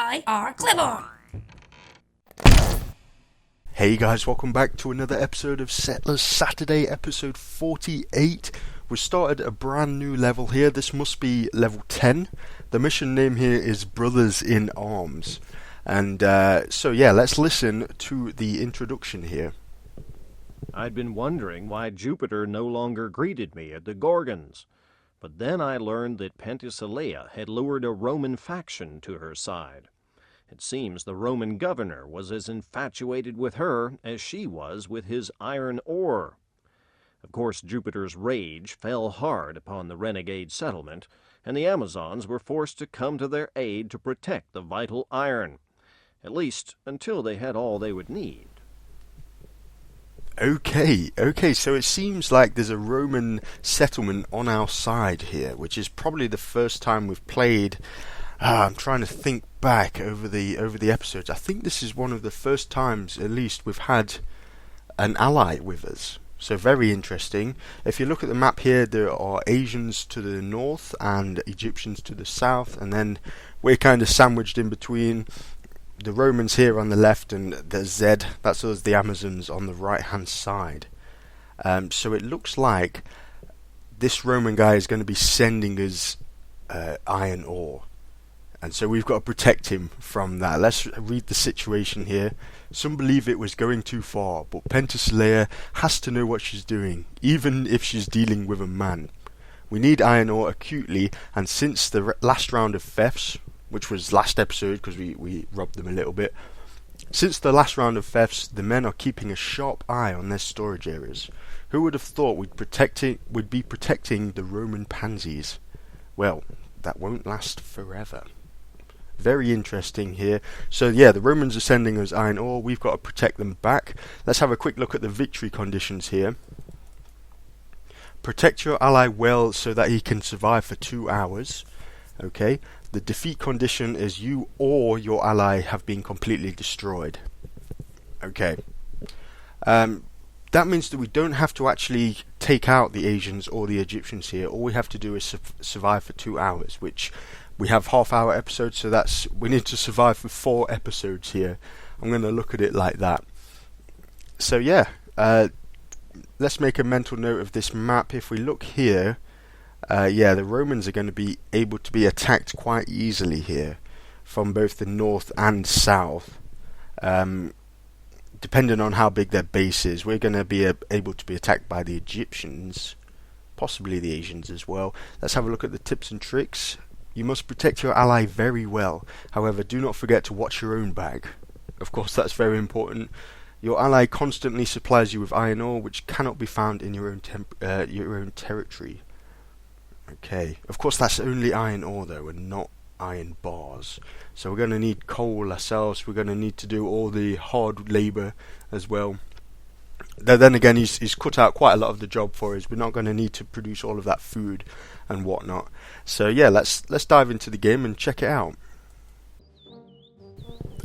IR Clip-On! Hey guys, welcome back to another episode of Settlers Saturday, episode 48. We started a brand new level here. This must be level 10. The mission name here is Brothers in Arms. And so yeah, let's listen to the introduction here. I'd been wondering why Jupiter no longer greeted me at the Gorgons. But then I learned that Penthesilea had lured a Roman faction to her side. It seems the Roman governor was as infatuated with her as she was with his iron ore. Of course, Jupiter's rage fell hard upon the renegade settlement, and the Amazons were forced to come to their aid to protect the vital iron, at least until they had all they would need. Okay, so it seems like there's a Roman settlement on our side here, which is probably the first time we've played. I'm trying to think back over the episodes. I think this is one of the first times, at least, we've had an ally with us. So very interesting. If you look at the map here, there are Asians to the north and Egyptians to the south, and then we're kind of sandwiched in between. The Romans here on the left and the Z, that's us, the Amazons, on the right hand side. So it looks like this Roman guy is going to be sending us iron ore. And so we've got to protect him from that. Let's read the situation here. Some believe it was going too far, but Penthesilea has to know what she's doing, even if she's dealing with a man. We need iron ore acutely, and since the last round of thefts, which was last episode because we robbed them a little bit. Since the last round of thefts, the men are keeping a sharp eye on their storage areas. Who would have thought we'd be protecting the Roman pansies? Well, that won't last forever. Very interesting here. So yeah, the Romans are sending us iron ore. We've got to protect them back. Let's have a quick look at the victory conditions here. Protect your ally well so that he can survive for 2 hours. Okay. The defeat condition is you or your ally have been completely destroyed. Okay. That means that we don't have to actually take out the Asians or the Egyptians here. All we have to do is survive for 2 hours, which we have half-hour episodes, so we need to survive for 4 episodes here. I'm going to look at it like that. So yeah, let's make a mental note of this map. If we look here, yeah, the Romans are going to be able to be attacked quite easily here from both the north and south. Depending on how big their base is, we're going to be able to be attacked by the Egyptians, possibly the Asians as well. Let's have a look at the tips and tricks. You must protect your ally very well. However, do not forget to watch your own back. Of course, that's very important. Your ally constantly supplies you with iron ore, which cannot be found in your own territory. Okay, of course that's only iron ore though, and not iron bars. So we're going to need coal ourselves. We're going to need to do all the hard labour as well. Then again, he's cut out quite a lot of the job for us. We're not going to need to produce all of that food and whatnot. So yeah, let's dive into the game and check it out.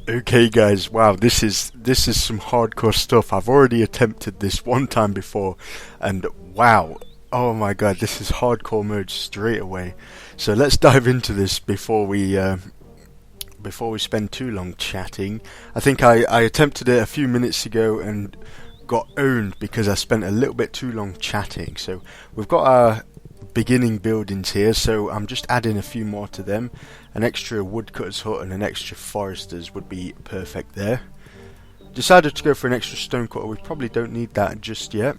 Okay guys, wow, this is some hardcore stuff. I've already attempted this one time before, and wow. Oh my god, this is hardcore mode straight away. So let's dive into this before we spend too long chatting. I think I attempted it a few minutes ago and got owned because I spent a little bit too long chatting. So we've got our beginning buildings here, so I'm just adding a few more to them. An extra woodcutter's hut and an extra forester's would be perfect there. Decided to go for an extra stonecutter. We probably don't need that just yet.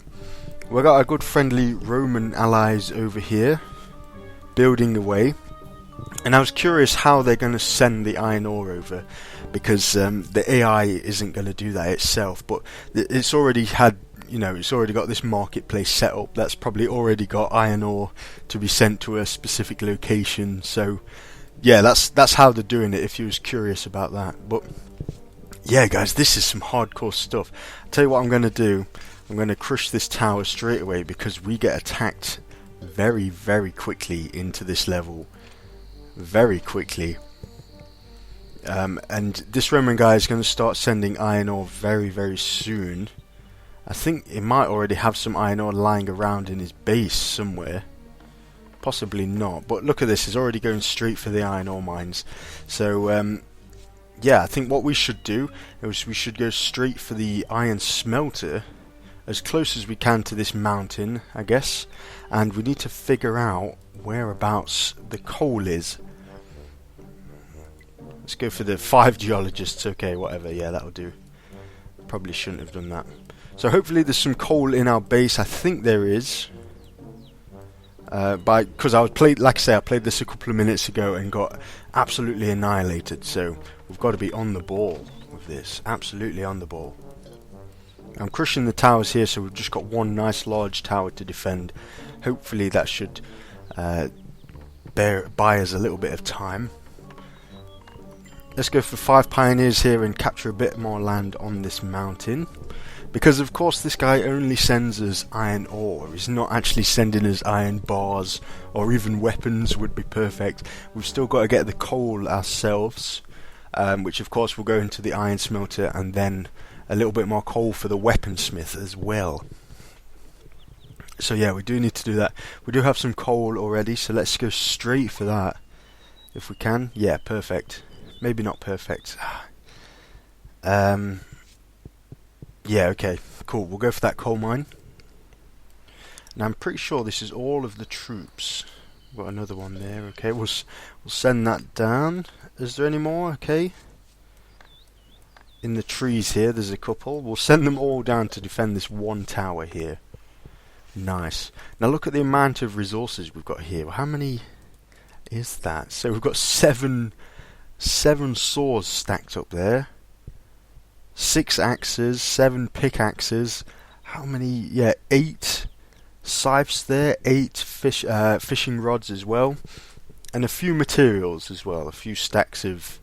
We've got our good friendly Roman allies over here, building away. And I was curious how they're going to send the iron ore over, because the AI isn't going to do that itself. But it's already had, it's already got this marketplace set up. That's probably already got iron ore to be sent to a specific location. So yeah, that's how they're doing it, if you was curious about that. But yeah, guys, this is some hardcore stuff. I'll tell you what I'm going to do. I'm going to crush this tower straight away because we get attacked very, very quickly into this level. Very quickly. And this Roman guy is going to start sending iron ore very, very soon. I think he might already have some iron ore lying around in his base somewhere. Possibly not. But look at this. He's already going straight for the iron ore mines. So yeah, I think what we should do is we should go straight for the iron smelter, as close as we can to this mountain, I guess, and we need to figure out whereabouts the coal is. Let's go for the 5 geologists. Okay, whatever, yeah, that'll do. Probably shouldn't have done that. So hopefully there's some coal in our base. I think there is. Because I played, like I say, I played this a couple of minutes ago and got absolutely annihilated. So we've got to be on the ball with this. Absolutely on the ball. I'm crushing the towers here, so we've just got one nice large tower to defend. Hopefully that should buy us a little bit of time. Let's go for 5 pioneers here and capture a bit more land on this mountain. Because of course this guy only sends us iron ore. He's not actually sending us iron bars, or even weapons would be perfect. We've still got to get the coal ourselves, which of course will go into the iron smelter, and then a little bit more coal for the weaponsmith as well. So yeah, we do need to do that. We do have some coal already, so let's go straight for that if we can. Yeah, perfect. Maybe not perfect. Yeah, okay, cool. We'll go for that coal mine. And I'm pretty sure this is all of the troops. Got another one there. Okay, we'll send that down. Is there any more? Okay. In the trees here, there's a couple. We'll send them all down to defend this one tower here. Nice. Now look at the amount of resources we've got here. How many is that? So we've got seven saws stacked up there. 6 axes, 7 pickaxes. How many? Yeah, 8 scythes there, 8 fishing rods as well, and a few materials as well, a few stacks of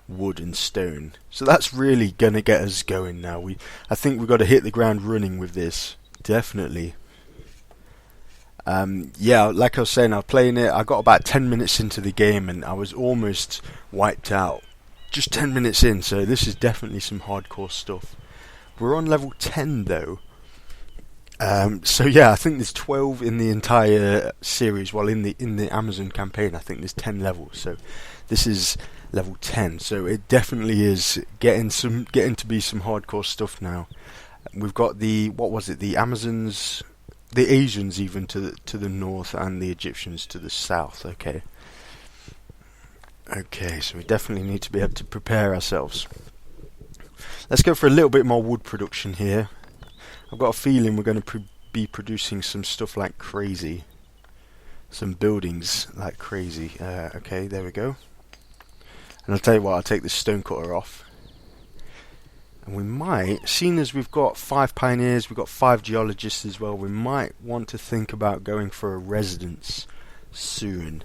wood and stone. So that's really gonna get us going now. I think we've got to hit the ground running with this, definitely. Yeah, like I was saying, I was playing it. I got about 10 minutes into the game and I was almost wiped out. Just 10 minutes in, so this is definitely some hardcore stuff. We're on level 10 though. So yeah, I think there's 12 in the entire series. Well, in the Amazon campaign, I think there's 10 levels. So this is level 10. So it definitely is getting to be some hardcore stuff now. We've got the Amazons, the Asians even to the north, and the Egyptians to the south. Okay, so we definitely need to be able to prepare ourselves. Let's go for a little bit more wood production here. I've got a feeling we're going to be producing some stuff like crazy. Some buildings like crazy. Okay, there we go. And I'll tell you what, I'll take this stone cutter off. And we might, seeing as we've got 5 pioneers, we've got 5 geologists as well, we might want to think about going for a residence soon.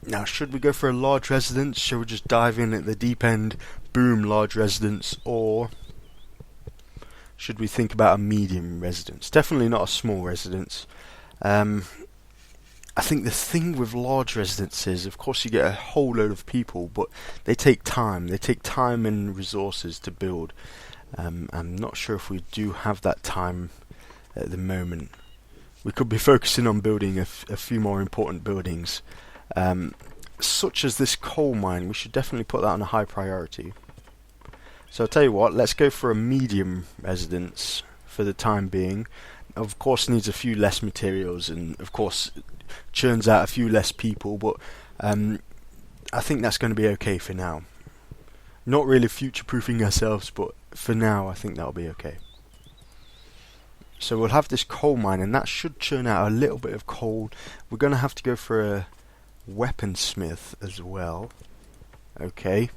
Now, should we go for a large residence? Should we just dive in at the deep end, boom, large residence, or should we think about a medium residence? Definitely not a small residence. I think the thing with large residences, of course you get a whole load of people, but they take time. They take time and resources to build. I'm not sure if we do have that time at the moment. We could be focusing on building a few more important buildings. Such as this coal mine. We should definitely put that on a high priority. So I'll tell you what, let's go for a medium residence for the time being. Of course needs a few less materials and of course churns out a few less people, but I think that's going to be okay for now. Not really future-proofing ourselves, but for now I think that'll be okay. So we'll have this coal mine and that should churn out a little bit of coal. We're going to have to go for a weaponsmith as well. Okay.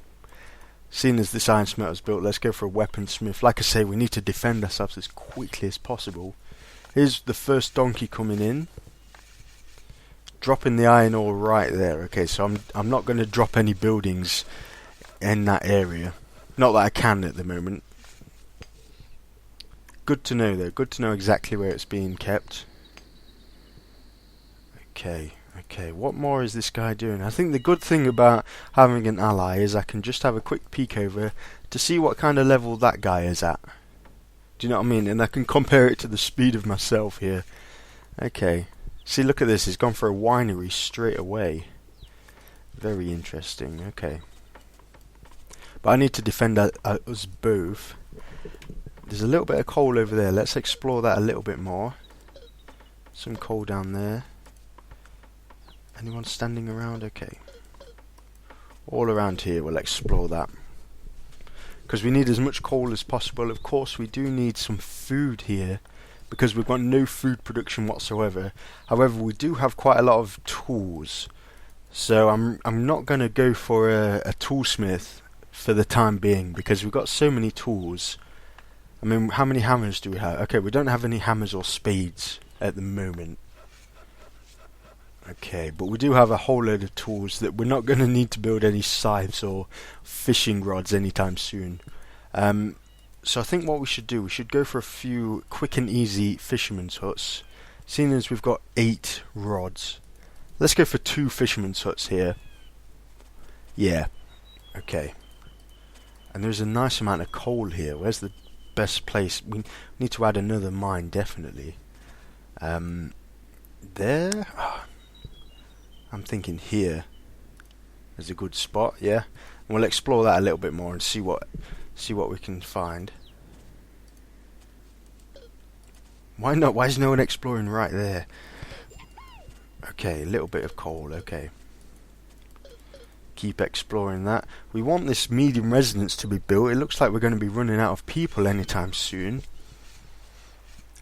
Seeing as this iron smelter is built, let's go for a weaponsmith. Like I say, we need to defend ourselves as quickly as possible. Here's the first donkey coming in. Dropping the iron ore right there. Okay, so I'm not going to drop any buildings in that area. Not that I can at the moment. Good to know though. Good to know exactly where it's being kept. Okay, what more is this guy doing? I think the good thing about having an ally is I can just have a quick peek over to see what kind of level that guy is at. Do you know what I mean? And I can compare it to the speed of myself here. Okay. See, look at this. He's gone for a winery straight away. Very interesting. Okay. But I need to defend us both. There's a little bit of coal over there. Let's explore that a little bit more. Some coal down there. Anyone standing around? Okay. All around here, we'll explore that. Because we need as much coal as possible. Of course, we do need some food here, because we've got no food production whatsoever. However, we do have quite a lot of tools. So I'm not going to go for a toolsmith for the time being, because we've got so many tools. I mean, how many hammers do we have? Okay, we don't have any hammers or spades at the moment. Okay, but we do have a whole load of tools that we're not going to need to build any scythes or fishing rods anytime soon. So I think what we should do, we should go for a few quick and easy fisherman's huts. Seeing as we've got 8 rods, let's go for 2 fisherman's huts here. Yeah, okay. And there's a nice amount of coal here. Where's the best place? We need to add another mine, definitely. There? Oh, I'm thinking here is a good spot, yeah. And we'll explore that a little bit more and see what we can find. Why not? Why is no one exploring right there? Okay, a little bit of coal, okay. Keep exploring that. We want this medium residence to be built. It looks like we're going to be running out of people anytime soon.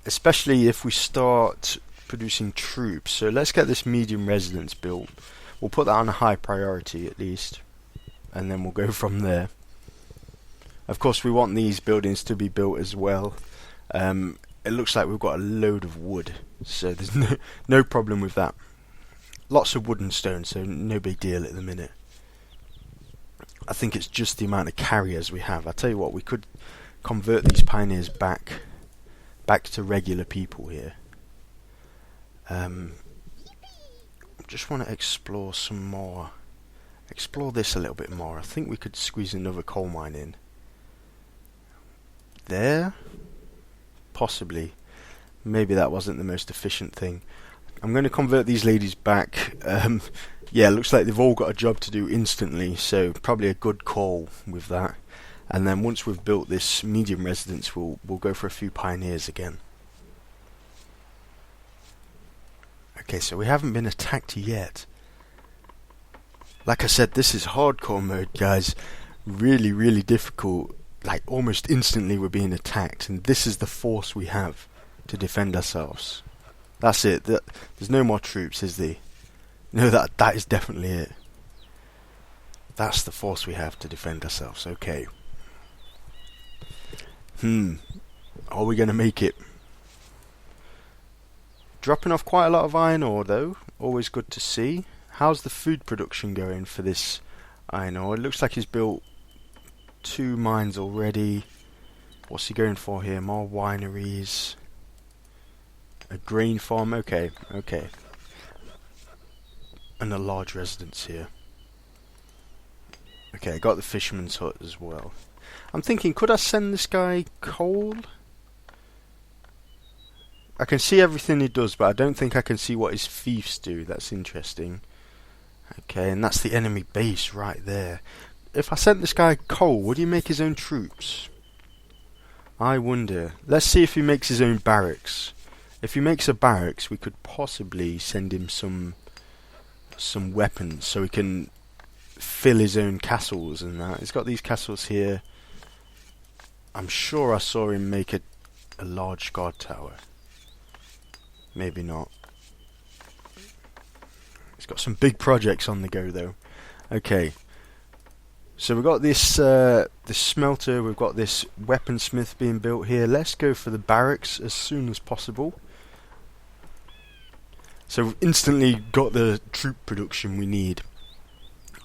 Especially if we start producing troops. So let's get this medium residence built. We'll put that on a high priority at least. And then we'll go from there. Of course, we want these buildings to be built as well. It looks like we've got a load of wood. So there's no problem with that. Lots of wood and stone, so no big deal at the minute. I think it's just the amount of carriers we have. I tell you what, we could convert these pioneers back to regular people here. Just want to explore some more. Explore this a little bit more. I think we could squeeze another coal mine in. There? Possibly. Maybe that wasn't the most efficient thing. I'm going to convert these ladies back. Yeah, looks like they've all got a job to do instantly, so probably a good call with that. And then once we've built this medium residence, we'll go for a few pioneers again. Okay, so we haven't been attacked yet. Like I said, this is hardcore mode, guys. Really, really difficult. Like, almost instantly we're being attacked, and this is the force we have to defend ourselves. That's it. There's no more troops, is there? No, that is definitely it. That's the force we have to defend ourselves. Okay. Are we going to make it? Dropping off quite a lot of iron ore, though. Always good to see. How's the food production going for this iron ore? It looks like he's built 2 mines already. What's he going for here? More wineries. A grain farm. Okay. And a large residence here. Okay, I got the fisherman's hut as well. I'm thinking, could I send this guy coal? I can see everything he does, but I don't think I can see what his thieves do. That's interesting. Okay, and that's the enemy base right there. If I sent this guy coal, would he make his own troops? I wonder. Let's see if he makes his own barracks. If he makes a barracks, we could possibly send him some weapons so he can fill his own castles and that. He's got these castles here. I'm sure I saw him make a large guard tower. Maybe not. He's got some big projects on the go though. Okay. So we've got this smelter, we've got this weaponsmith being built here. Let's go for the barracks as soon as possible. So we've instantly got the troop production we need.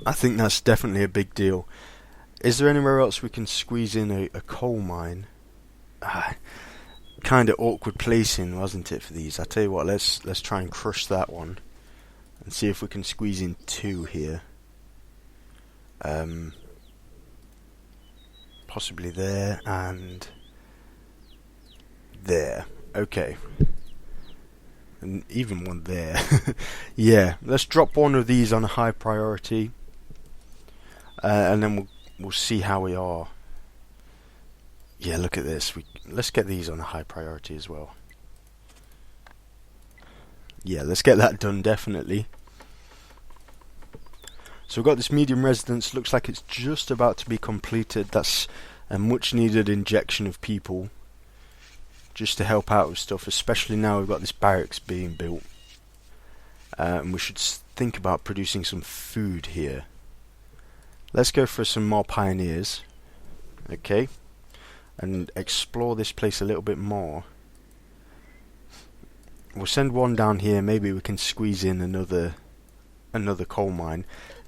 I think that's definitely a big deal. Is there anywhere else we can squeeze in a coal mine? Kind of awkward placing, wasn't it, for these? I tell you what, let's try and crush that one and see if we can squeeze in 2 here. Possibly there and there. Okay. And even one there. Yeah, let's drop one of these on a high priority. And then we'll see how we are. Yeah, look at this. Let's get these on a high priority as well. Yeah, let's get that done, definitely. So we've got this medium residence. Looks like it's just about to be completed. That's a much needed injection of people just to help out with stuff, especially now we've got this barracks being built. And we should think about producing some food here. Let's go for some more pioneers. Okay. And explore this place a little bit more. We'll send one down here. Maybe we can squeeze in another coal mine.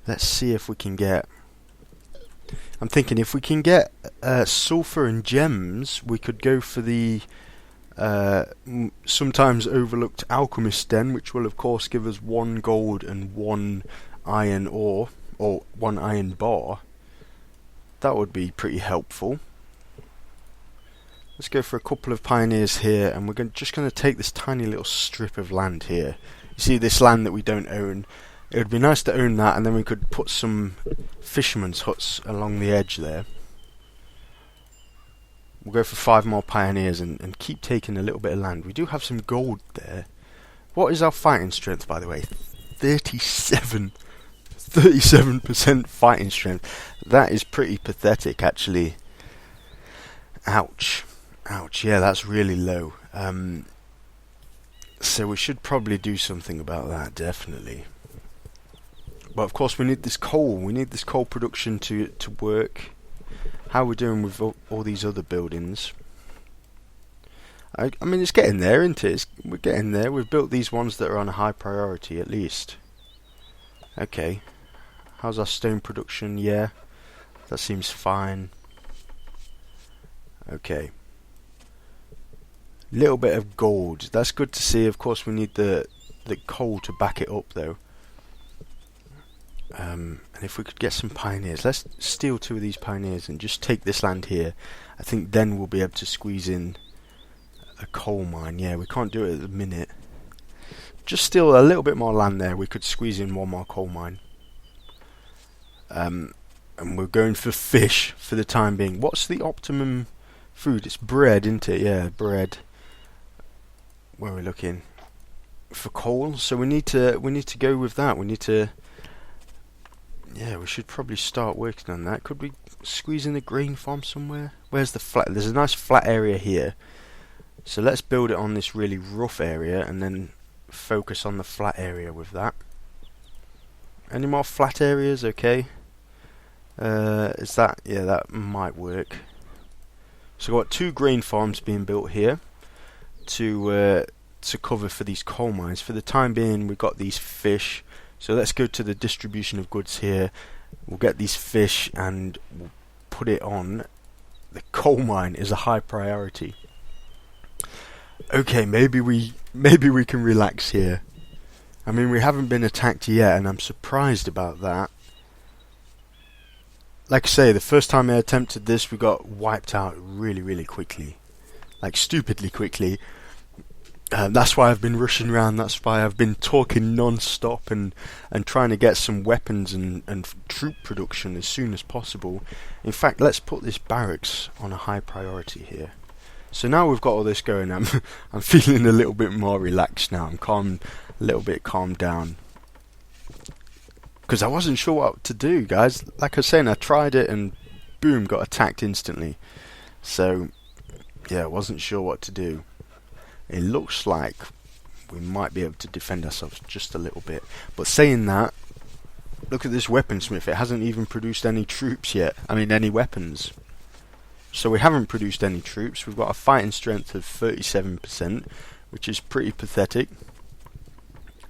Let's see if we can get... I'm thinking if we can get sulfur and gems, we could go for the sometimes overlooked alchemist den, which will of course give us 1 gold and 1 iron ore, or 1 iron bar. That would be pretty helpful. Let's go for a couple of pioneers here, and we're just going to take this tiny little strip of land here. You see this land that we don't own? It would be nice to own that, and then we could put some fishermen's huts along the edge there. We'll go for 5 more pioneers and keep taking a little bit of land. We do have some gold there. What is our fighting strength, by the way? 37% fighting strength. That is pretty pathetic, actually. Ouch. Ouch, yeah, that's really low. So we should probably do something about that, definitely. But of course we need this coal. We need this coal production to work. How are we doing with all these other buildings? I mean, it's getting there, isn't it? We're getting there. We've built these ones that are on a high priority, at least. Okay. How's our stone production? Yeah, that seems fine. Okay. Little bit of gold. That's good to see. Of course, we need the coal to back it up, though. And if we could get some pioneers, let's steal 2 of these pioneers and just take this land here. I think then we'll be able to squeeze in a coal mine. Yeah, we can't do it at the minute. Just steal a little bit more land there. We could squeeze in 1 more coal mine. And we're going for fish for the time being. What's the optimum food? It's bread, isn't it? Yeah, bread. Where are we looking? For coal. So we need to go with that. We need to... Yeah, we should probably start working on that. Could we squeeze in a grain farm somewhere? Where's the flat? There's a nice flat area here. So let's build it on this really rough area and then focus on the flat area with that. Any more flat areas? Okay. Is that... Yeah, that might work. So we've got 2 grain farms being built here to cover for these coal mines. For the time being, we've got these fish. So let's go to the distribution of goods here. We'll get these fish and we'll put it on. The coal mine is a high priority. Okay, maybe we can relax here. I mean, we haven't been attacked yet, and I'm surprised about that. Like I say, the first time I attempted this, we got wiped out really, really quickly. Like, stupidly quickly. That's why I've been rushing around. That's why I've been talking non-stop and trying to get some weapons and troop production as soon as possible. In fact, let's put this barracks on a high priority here. So now we've got all this going, I'm feeling a little bit more relaxed now. I'm calm, a little bit calmed down. Because I wasn't sure what to do, guys. Like I was saying, I tried it and boom, got attacked instantly. So, yeah, I wasn't sure what to do. It looks like we might be able to defend ourselves just a little bit. But saying that, look at this weaponsmith. It hasn't even produced any troops yet. I mean, any weapons. So we haven't produced any troops. We've got a fighting strength of 37%, which is pretty pathetic.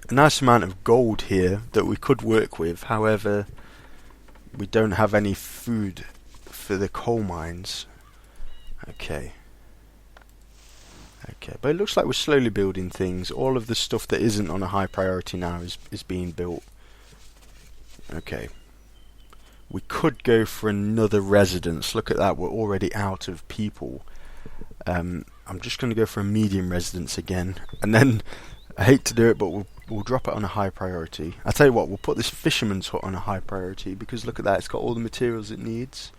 A nice amount of gold here that we could work with. However, we don't have any food for the coal mines. Okay. Okay, but it looks like we're slowly building things. All of the stuff that isn't on a high priority now is being built. Okay. We could go for another residence. Look at that, we're already out of people. I'm just going to go for a medium residence again. And then, I hate to do it, but we'll We'll drop it on a high priority. I'll tell you what, we'll put this fisherman's hut on a high priority because look at that, it's got all the materials it needs.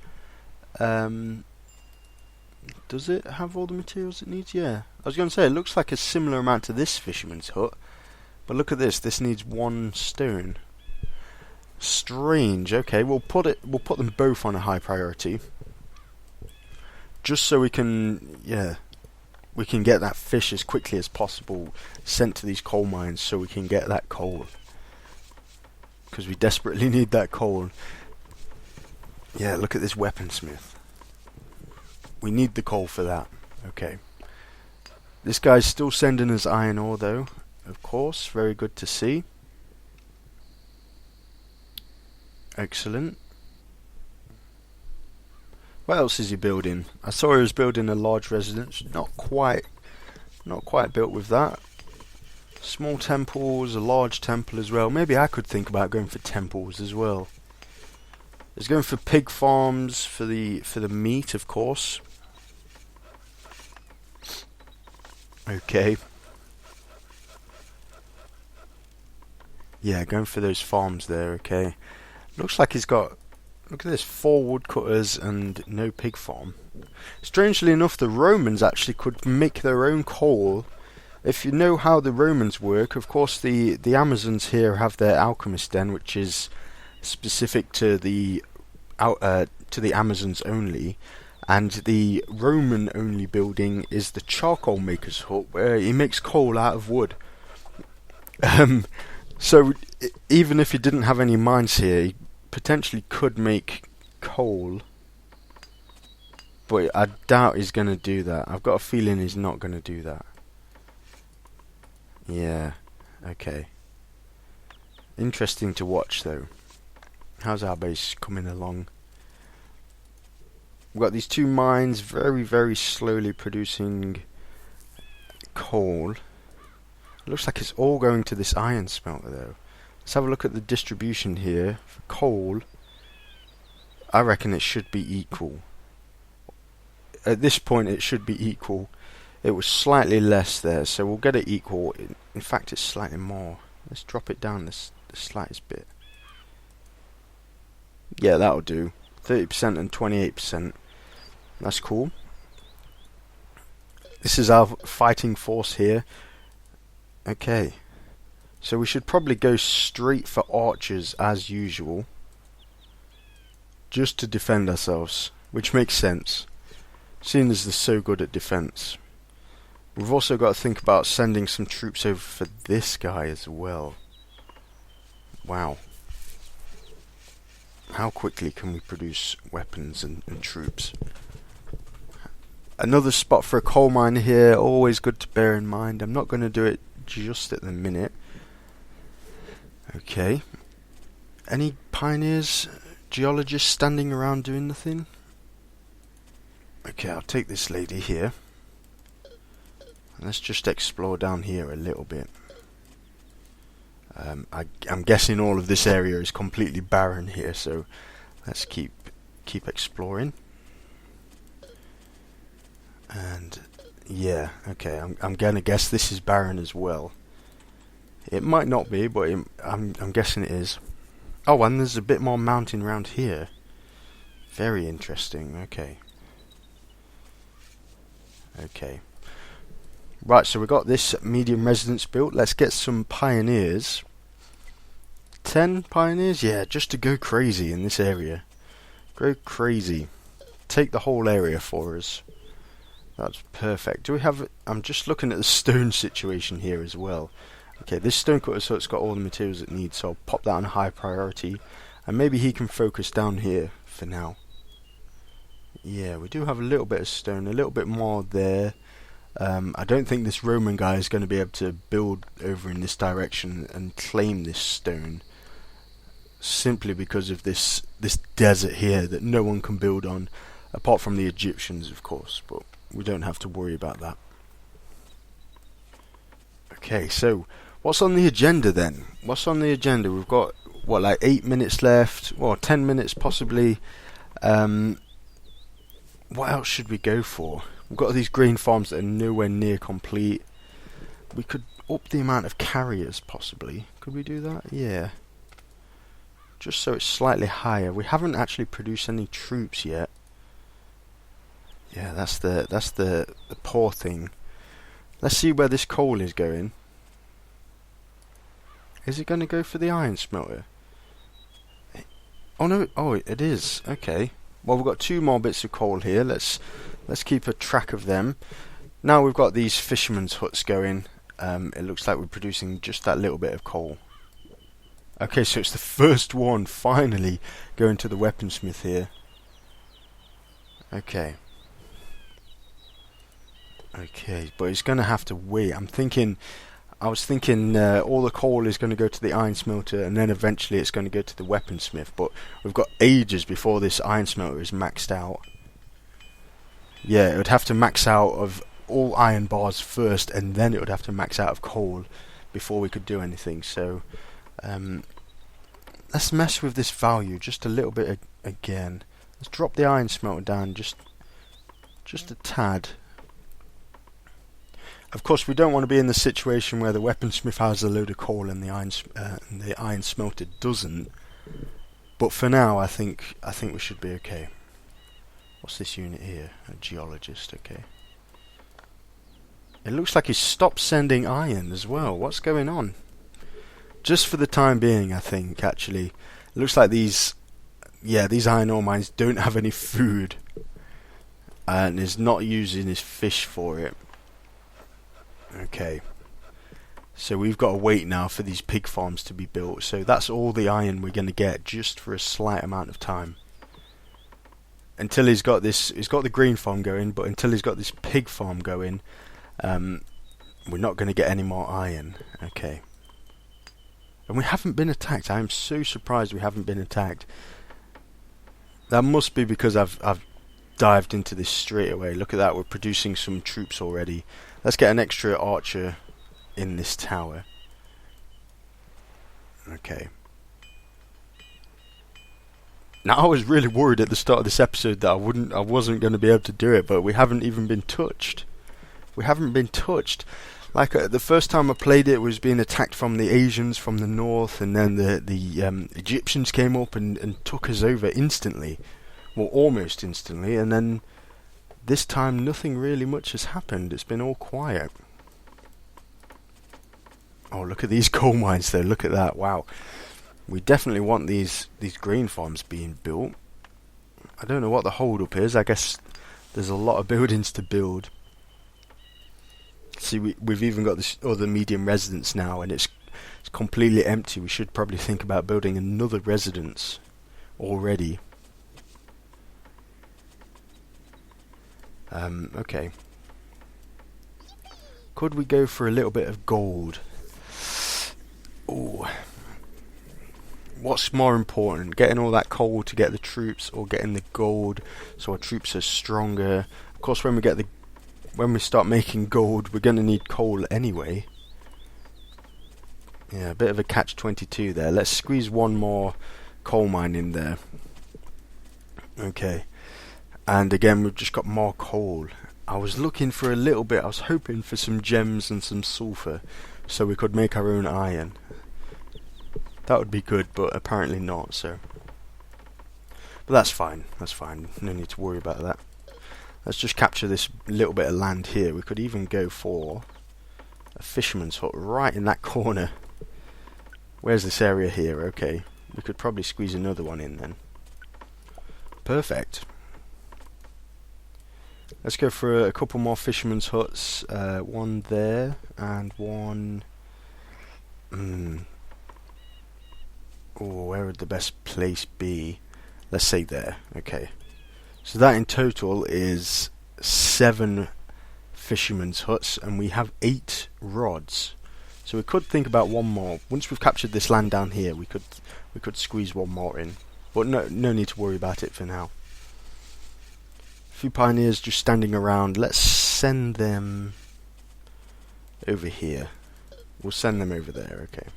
Does it have all the materials it needs? Yeah. I was going to say, it looks like a similar amount to this fisherman's hut. But look at this, this needs 1 stone. Strange. Okay, we'll put them both on a high priority. Just so we can, we can get that fish as quickly as possible sent to these coal mines so we can get that coal. Because we desperately need that coal. Yeah, look at this weaponsmith. We need the coal for that. Okay. This guy's still sending us iron ore though, of course. Very good to see. Excellent. What else is he building? I saw he was building a large residence. Not quite built with that. Small temples, a large temple as well. Maybe I could think about going for temples as well. He's going for pig farms for the meat, of course. Okay. Yeah, going for those farms there, okay. Looks like he's got, look at this, 4 woodcutters and no pig farm. Strangely enough, the Romans actually could make their own coal. If you know how the Romans work, of course the Amazons here have their alchemist den, which is specific to the Amazons only. And the Roman only building is the charcoal maker's hut, where he makes coal out of wood. So even if he didn't have any mines here, he potentially could make coal. But I doubt he's going to do that. I've got a feeling he's not going to do that. Yeah, okay. Interesting to watch though. How's our base coming along? We've got these 2 mines very, very slowly producing coal. Looks like it's all going to this iron smelter though. Let's have a look at the distribution here. For coal, I reckon it should be equal. At this point it should be equal. It was slightly less there, so we'll get it equal. In fact, it's slightly more. Let's drop it down the slightest bit. Yeah, that'll do. 30% and 28%. That's cool. This is our fighting force here. Okay. So we should probably go straight for archers as usual. Just to defend ourselves. Which makes sense, seeing as they're so good at defense. We've also got to think about sending some troops over for this guy as well. Wow. How quickly can we produce weapons and troops? Another spot for a coal mine here, always good to bear in mind. I'm not going to do it just at the minute. Okay. Any pioneers, geologists standing around doing nothing? Okay, I'll take this lady here. Let's just explore down here a little bit. I'm guessing all of this area is completely barren here, so let's keep exploring. And yeah, okay, I'm gonna guess this is barren as well. It might not be, but I'm guessing it is. Oh, and there's a bit more mountain around here. Very interesting. Okay. Okay. Right, so we got this medium residence built. Let's get some pioneers. 10 pioneers? Yeah, just to go crazy in this area. Go crazy. Take the whole area for us. That's perfect. Do we have... I'm just looking at the stone situation here as well. Okay, this stone cutter, so it's got all the materials it needs, so I'll pop that on high priority. And maybe he can focus down here for now. Yeah, we do have a little bit of stone, a little bit more there. I don't think this Roman guy is going to be able to build over in this direction and claim this stone, simply because of this desert here that no one can build on, apart from the Egyptians, of course, but we don't have to worry about that. Okay, so what's on the agenda then? What's on the agenda? We've got, what, like 8 minutes left, or 10 minutes possibly. What else should we go for? We've got these grain farms that are nowhere near complete. We could up the amount of carriers, possibly. Could we do that? Yeah. Just so it's slightly higher. We haven't actually produced any troops yet. Yeah, that's the poor thing. Let's see where this coal is going. Is it going to go for the iron smelter? Oh no! Oh, it is. Okay. Well, we've got 2 more bits of coal here. Let's keep a track of them. Now we've got these fishermen's huts going. It looks like we're producing just that little bit of coal. Okay, so it's the first one finally going to the weaponsmith here. Okay. Okay, but it's going to have to wait. I was thinking all the coal is going to go to the iron smelter and then eventually it's going to go to the weaponsmith, but we've got ages before this iron smelter is maxed out. Yeah, it would have to max out of all iron bars first and then it would have to max out of coal before we could do anything. So let's mess with this value just a little bit again. Let's drop the iron smelter down just a tad. Of course, we don't want to be in the situation where the weaponsmith has a load of coal and the iron smelter doesn't. But for now, I think we should be okay. What's this unit here? A geologist. Okay. It looks like he's stopped sending iron as well. What's going on? Just for the time being, I think. Actually, it looks like these iron ore mines don't have any food, and is not using his fish for it. Okay, so we've got to wait now for these pig farms to be built. So that's all the iron we're going to get just for a slight amount of time. Until he's got the green farm going, but until he's got this pig farm going, we're not going to get any more iron. Okay. And we haven't been attacked. I am so surprised we haven't been attacked. That must be because I've dived into this straight away. Look at that, we're producing some troops already. Let's get an extra archer in this tower. Okay. Now I was really worried at the start of this episode that I wasn't going to be able to do it, but we haven't even been touched. We haven't been touched. Like the first time I played it was being attacked from the Asians from the north, and then the Egyptians came up and took us over instantly. Well, almost instantly, and then this time nothing really much has happened. It's been all quiet. Oh, look at these coal mines though. Look at that. Wow. We definitely want these grain farms being built. I don't know what the hold up is. I guess there's a lot of buildings to build. See, we've even got this other medium residence now, and it's completely empty. We should probably think about building another residence already. Okay. Could we go for a little bit of gold? Ooh. What's more important, getting all that coal to get the troops, or getting the gold so our troops are stronger? Of course, when we start making gold, we're going to need coal anyway. Yeah, a bit of a catch-22 there. Let's squeeze one more coal mine in there. Okay. And again, we've just got more coal. I was looking for a little bit, I was hoping for some gems and some sulfur so we could make our own iron. That would be good, but apparently not, so. But that's fine, no need to worry about that. Let's just capture this little bit of land here. We could even go for a fisherman's hut right in that corner. Where's this area here? Okay, we could probably squeeze another one in then. Perfect. Let's go for a couple more fisherman's huts. One there and one. Oh, where would the best place be? Let's say there. Okay. So that in total is 7 fisherman's huts, and we have 8 rods. So we could think about one more. Once we've captured this land down here, we could squeeze one more in. But no need to worry about it for now. Few pioneers just standing around. Let's send them over here. We'll send them over there. Okay.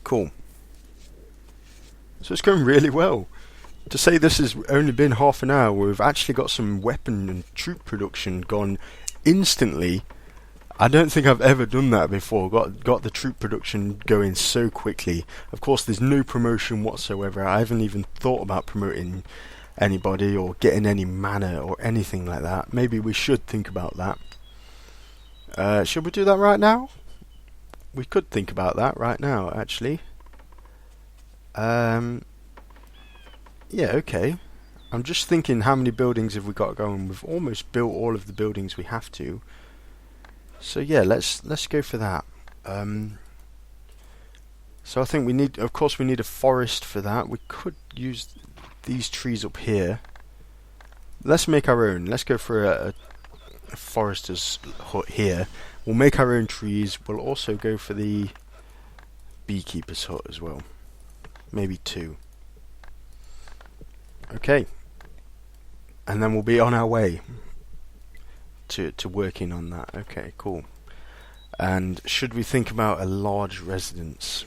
Cool. So it's going really well. To say this has only been half an hour, we've actually got some weapon and troop production gone instantly. I don't think I've ever done that before. Got the troop production going so quickly. Of course, there's no promotion whatsoever. I haven't even thought about promoting anybody or getting any mana or anything like that. Maybe we should think about that. Should we do that right now? We could think about that right now, actually. Yeah, okay. I'm just thinking, how many buildings have we got going? We've almost built all of the buildings we have to. So yeah, let's go for that. So I think we need, of course, we need a forest for that. We could use these trees up here. Let's make our own. Let's go for a forester's hut here. We'll make our own trees. We'll also go for the beekeeper's hut as well. Maybe 2. Okay. And then we'll be on our way to working on that. Okay, cool. And should we think about a large residence?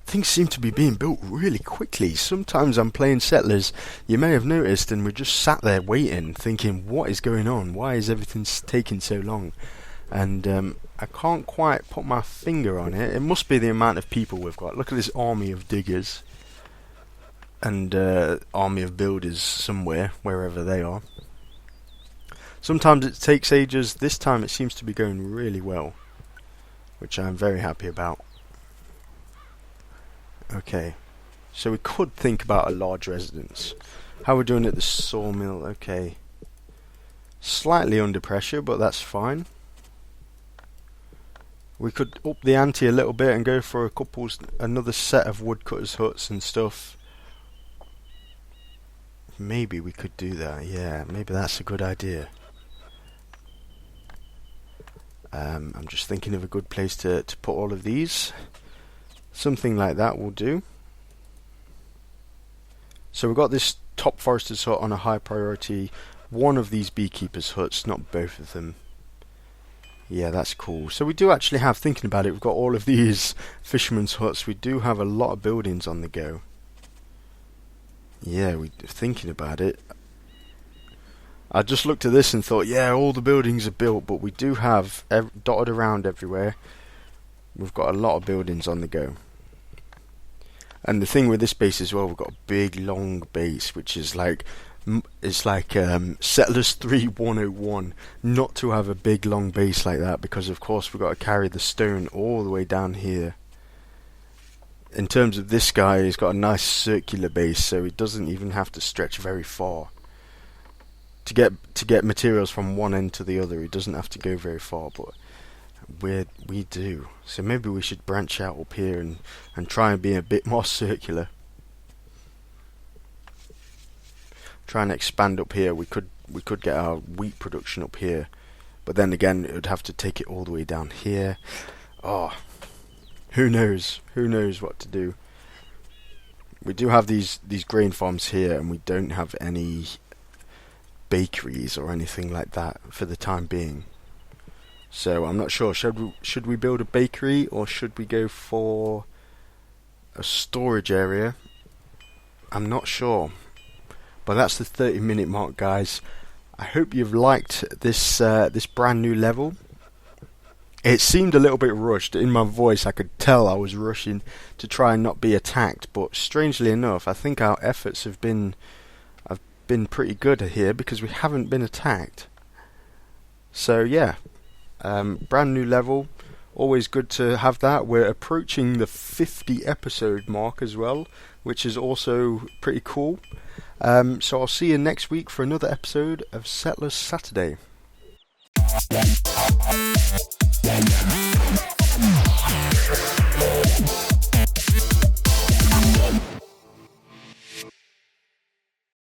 Things seem to be being built really quickly. Sometimes I'm playing Settlers, you may have noticed, and we're just sat there waiting, thinking, what is going on? Why is everything taking so long? And I can't quite put my finger on it. It must be the amount of people we've got. Look at this army of diggers and army of builders somewhere, wherever they are. Sometimes it takes ages. This time it seems to be going really well, which I'm very happy about. Okay, so we could think about a large residence. How are we doing at the sawmill? Okay, slightly under pressure, but that's fine. We could up the ante a little bit and go for another set of woodcutters' huts and stuff. Maybe we could do that. Yeah, maybe that's a good idea. I'm just thinking of a good place to put all of these. Something like that will do. So we've got this top forester's hut on a high priority. One of these beekeepers' huts, not both of them. Yeah, that's cool. So we do actually have, thinking about it, we've got all of these fishermen's huts. We do have a lot of buildings on the go. Yeah, thinking about it, I just looked at this and thought, yeah, all the buildings are built, but we do have dotted around everywhere. We've got a lot of buildings on the go. And the thing with this base as well, we've got a big long base, which is like, it's like Settlers 3 101, not to have a big long base like that, because of course we've got to carry the stone all the way down here. In terms of this guy, he's got a nice circular base, so he doesn't even have to stretch very far. To get materials from one end to the other, he doesn't have to go very far, but we do. So maybe we should branch out up here and try and be a bit more circular. Try and expand up here. We could get our wheat production up here, but then again it would have to take it all the way down here. Oh, who knows? Who knows what to do? We do have these grain farms here, and we don't have any bakeries or anything like that for the time being. So I'm not sure. Should we build a bakery, or should we go for a storage area? I'm not sure. But that's the 30-minute mark, guys. I hope you've liked this brand new level. It seemed a little bit rushed. In my voice, I could tell I was rushing to try and not be attacked. But strangely enough, I think our efforts have been pretty good here, because we haven't been attacked. So yeah, brand new level. Always good to have that. We're approaching the 50 episode mark as well, which is also pretty cool. So I'll see you next week for another episode of Settlers Saturday.